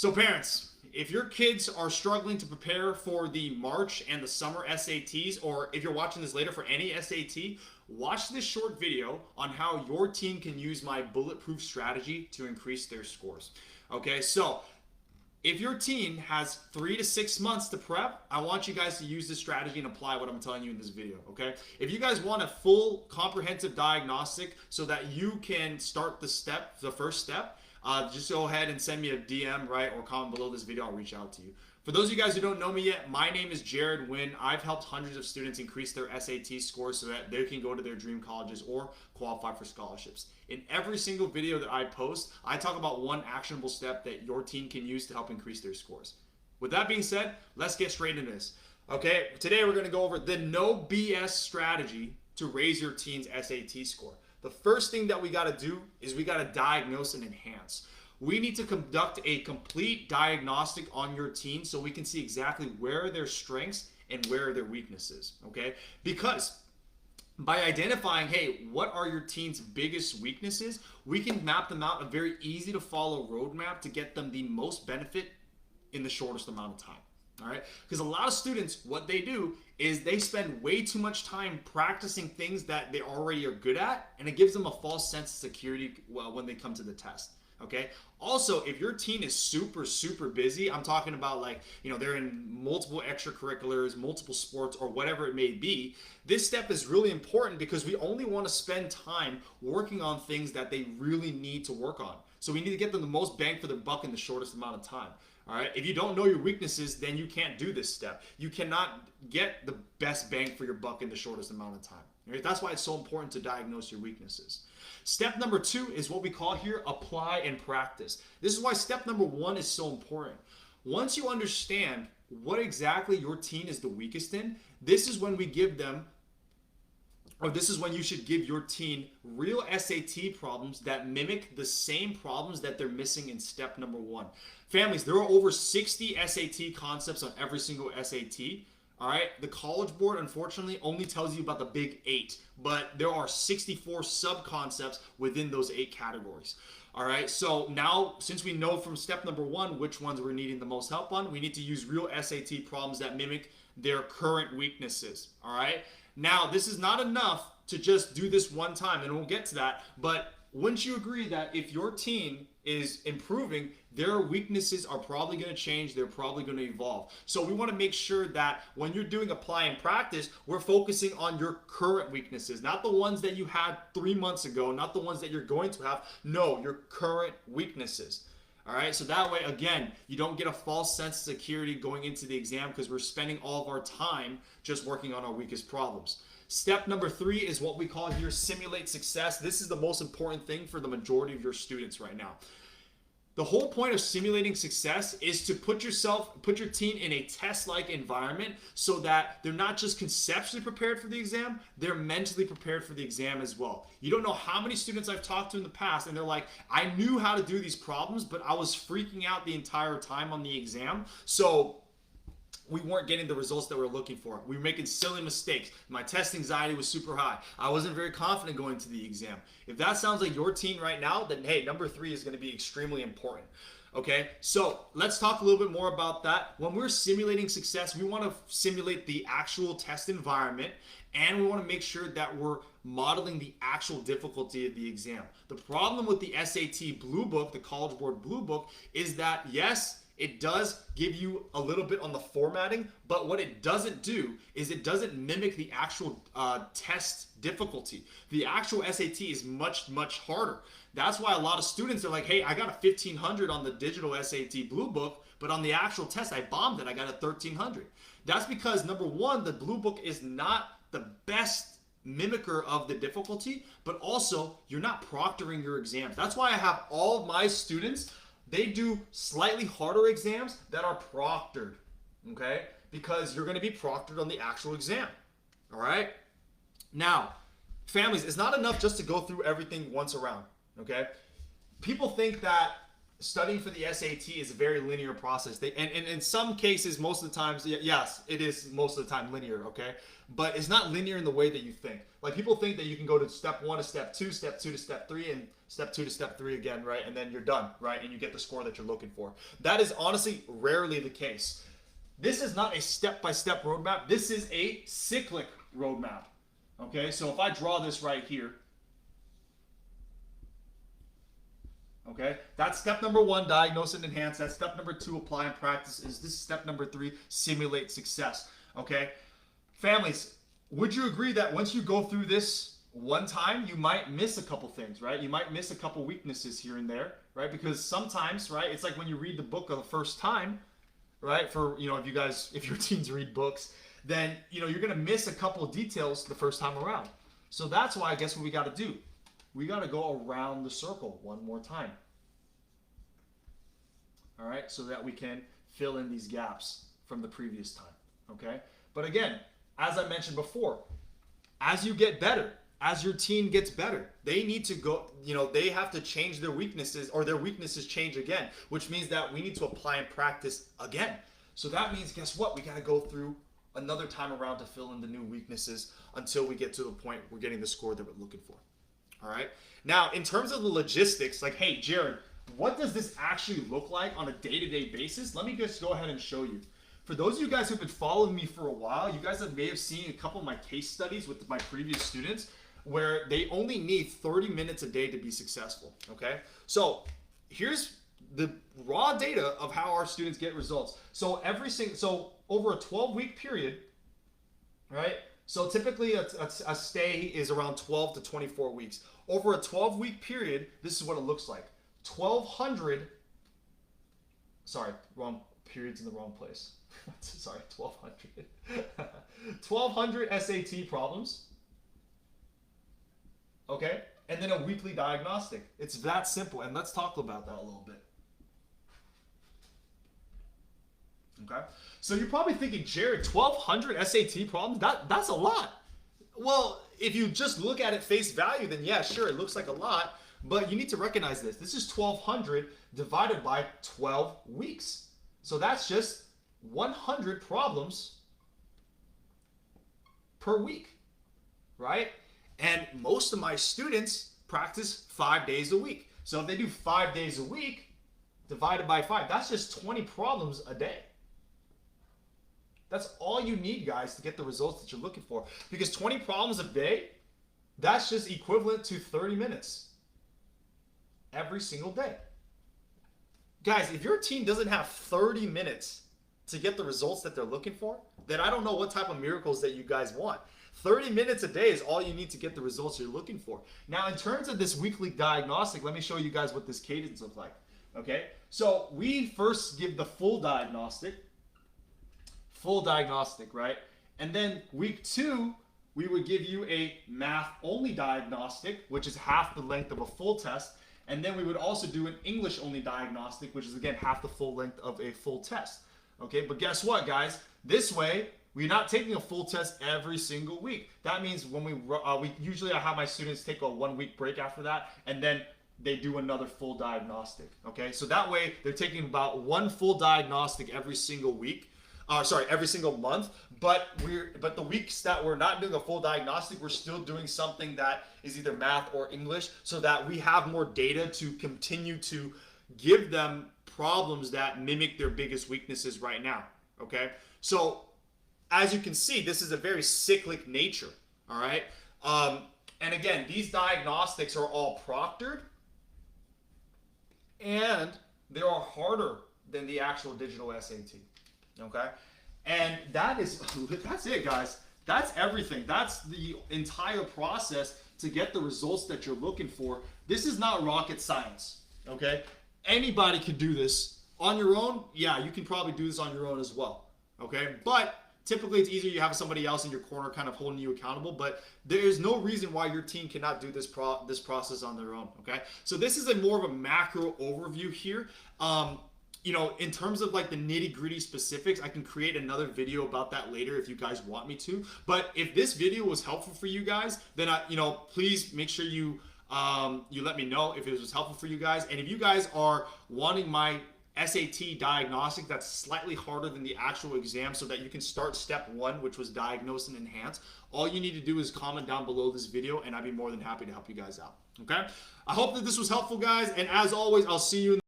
So parents, if your kids are struggling to prepare for the March and the summer SATs, or if you're watching this later for any SAT, watch this short video on how your team can use my bulletproof strategy to increase their scores. Okay, so if your team has 3 to 6 months to prep, I want you guys to use this strategy and apply what I'm telling you in this video, okay? If you guys want a full comprehensive diagnostic so that you can start the first step, just go ahead and send me a DM, right, or comment below this video. I'll reach out to you. For those of you guys who don't know me yet, my name is Jared Wynn. I've helped hundreds of students increase their SAT scores so that they can go to their dream colleges or qualify for scholarships. In every single video that I post, I talk about one actionable step that your team can use to help increase their scores. With that being said, let's get straight into this. Okay, today we're going to go over the no BS strategy to raise your team's SAT score. The first thing that we got to do is we got to diagnose and enhance. We need to conduct a complete diagnostic on your team so we can see exactly where are their strengths and where are their weaknesses, okay? Because by identifying, hey, what are your team's biggest weaknesses, we can map them out a very easy to follow roadmap to get them the most benefit in the shortest amount of time. All right, because a lot of students, what they do is they spend way too much time practicing things that they already are good at, and it gives them a false sense of security when they come to the test. Okay. Also, if your team is super busy, I'm talking about like, they're in multiple extracurriculars, multiple sports, or whatever it may be, this step is really important because we only want to spend time working on things that they really need to work on. So we need to get them the most bang for their buck in the shortest amount of time. All right. If you don't know your weaknesses, then you can't do this step. You cannot get the best bang for your buck in the shortest amount of time. All right? That's why it's so important to diagnose your weaknesses. Step number 2 is what we call here apply and practice. This is why step number 1 is so important. Once you understand what exactly your team is the weakest in, this is when we give them, or this is when you should give your team real SAT problems that mimic the same problems that they're missing in step number 1. Families, there are over 60 SAT concepts on every single SAT. All right, the College Board, unfortunately, only tells you about the big 8, but there are 64 sub-concepts within those 8 categories. All right, so now, since we know from step number 1 which ones we're needing the most help on, we need to use real SAT problems that mimic their current weaknesses. All right, now, this is not enough to just do this one time, and we'll get to that, but wouldn't you agree that if your team is improving, their weaknesses are probably going to change, they're probably going to evolve. So we want to make sure that when you're doing apply and practice, we're focusing on your current weaknesses, not the ones that you had 3 months ago, not the ones that you're going to have. No, your current weaknesses. All right, so that way, again, you don't get a false sense of security going into the exam because we're spending all of our time just working on our weakest problems. Step number 3 is what we call here simulate success. This is the most important thing for the majority of your students right now. The whole point of simulating success is to put your team in a test-like environment so that they're not just conceptually prepared for the exam, they're mentally prepared for the exam as well. You don't know how many students I've talked to in the past and they're like, I knew how to do these problems, but I was freaking out the entire time on the exam. So we weren't getting the results that we were looking for. We were making silly mistakes. My test anxiety was super high. I wasn't very confident going to the exam. If that sounds like your team right now, then hey, number 3 is going to be extremely important. Okay, so let's talk a little bit more about that. When we're simulating success, we want to simulate the actual test environment, and we want to make sure that we're modeling the actual difficulty of the exam. The problem with the SAT Blue Book, the College Board Blue Book, is that yes, it does give you a little bit on the formatting, but what it doesn't do is it doesn't mimic the actual test difficulty. The actual SAT is much harder. That's why a lot of students are like, hey, I got a 1500 on the digital SAT Blue Book, but on the actual test, I bombed it. I got a 1300. That's because, number 1, the Blue Book is not the best mimicker of the difficulty, but also you're not proctoring your exams. That's why I have all of my students, they do slightly harder exams that are proctored, okay? Because you're going to be proctored on the actual exam, all right? Now, families, it's not enough just to go through everything once around, okay? People think that studying for the SAT is a very linear process. And in some cases, most of the times, yes, it is most of the time linear, okay? But it's not linear in the way that you think. Like, people think that you can go to step 1 to step 2, step 2 to step 3, and step 2 to step 3 again, right? And then you're done, right? And you get the score that you're looking for. That is honestly rarely the case. This is not a step-by-step roadmap. This is a cyclic roadmap, okay? So if I draw this right here, okay, that's step number 1, diagnose and enhance. That's step number 2, apply and practice. This is step number 3, simulate success, okay? Families, would you agree that once you go through this one time, you might miss a couple things, right? You might miss a couple weaknesses here and there, right? Because sometimes, right, it's like when you read the book for the first time, right? For, if your teens read books, then, you're going to miss a couple of details the first time around. So that's why I guess what we got to do. We got to go around the circle one more time. All right, so that we can fill in these gaps from the previous time, okay? But again, as I mentioned before, as you get better, as your teen gets better, they need to go, they have to change their weaknesses, or their weaknesses change again, which means that we need to apply and practice again. So that means, guess what? We got to go through another time around to fill in the new weaknesses until we get to the point we're getting the score that we're looking for. All right. Now, in terms of the logistics, like, hey, Jared, what does this actually look like on a day-to-day basis? Let me just go ahead and show you. For those of you guys who've been following me for a while, you guys may have seen a couple of my case studies with my previous students where they only need 30 minutes a day to be successful, okay? So here's the raw data of how our students get results. So over a 12-week period, right? So typically a stay is around 12 to 24 weeks. Over a 12-week period, this is what it looks like. 1,200, sorry, wrong period's in the wrong place. Sorry, 1,200. 1,200 SAT problems, okay? And then a weekly diagnostic. It's that simple, and let's talk about that a little bit. Okay, so you're probably thinking, Jared, 1,200 SAT problems? That's a lot. Well, if you just look at it face value, then yeah, sure, it looks like a lot, but you need to recognize this. This is 1,200 divided by 12 weeks. So that's just 100 problems per week, right? And most of my students practice 5 days a week. So if they do 5 days a week divided by 5, that's just 20 problems a day. That's all you need, guys, to get the results that you're looking for. Because 20 problems a day, that's just equivalent to 30 minutes every single day. Guys, if your team doesn't have 30 minutes to get the results that they're looking for, then I don't know what type of miracles that you guys want. 30 minutes a day is all you need to get the results you're looking for. Now, in terms of this weekly diagnostic, let me show you guys what this cadence looks like. Okay, so we first give the full diagnostic, right? And then week 2, we would give you a math-only diagnostic, which is half the length of a full test. And then we would also do an English-only diagnostic, which is, again, half the full length of a full test. Okay, but guess what, guys? This way, we're not taking a full test every single week. That means when we usually I have my students take a 1-week break after that, and then they do another full diagnostic. Okay, so that way they're taking about 1 full diagnostic every single week. Every single month. But the weeks that we're not doing a full diagnostic, we're still doing something that is either math or English, so that we have more data to continue to give them problems that mimic their biggest weaknesses right now. Okay, so as you can see, this is a very cyclic nature. All right, and again, these diagnostics are all proctored, and they are harder than the actual digital SAT. Okay, and that's it, guys. That's everything. That's the entire process to get the results that you're looking for. This is not rocket science. Okay, anybody can do this on your own. Yeah, you can probably do this on your own as well. Okay, but typically it's easier you have somebody else in your corner kind of holding you accountable, but there is no reason why your team cannot do this process on their own. Okay, so this is more of a macro overview here. In terms of like the nitty-gritty specifics, I can create another video about that later if you guys want me to. But if this video was helpful for you guys, then please make sure you you let me know if it was helpful for you guys. And if you guys are wanting my SAT diagnostic that's slightly harder than the actual exam so that you can start step 1, which was diagnose and enhance, all you need to do is comment down below this video and I'd be more than happy to help you guys out. Okay? I hope that this was helpful, guys. And as always, I'll see you in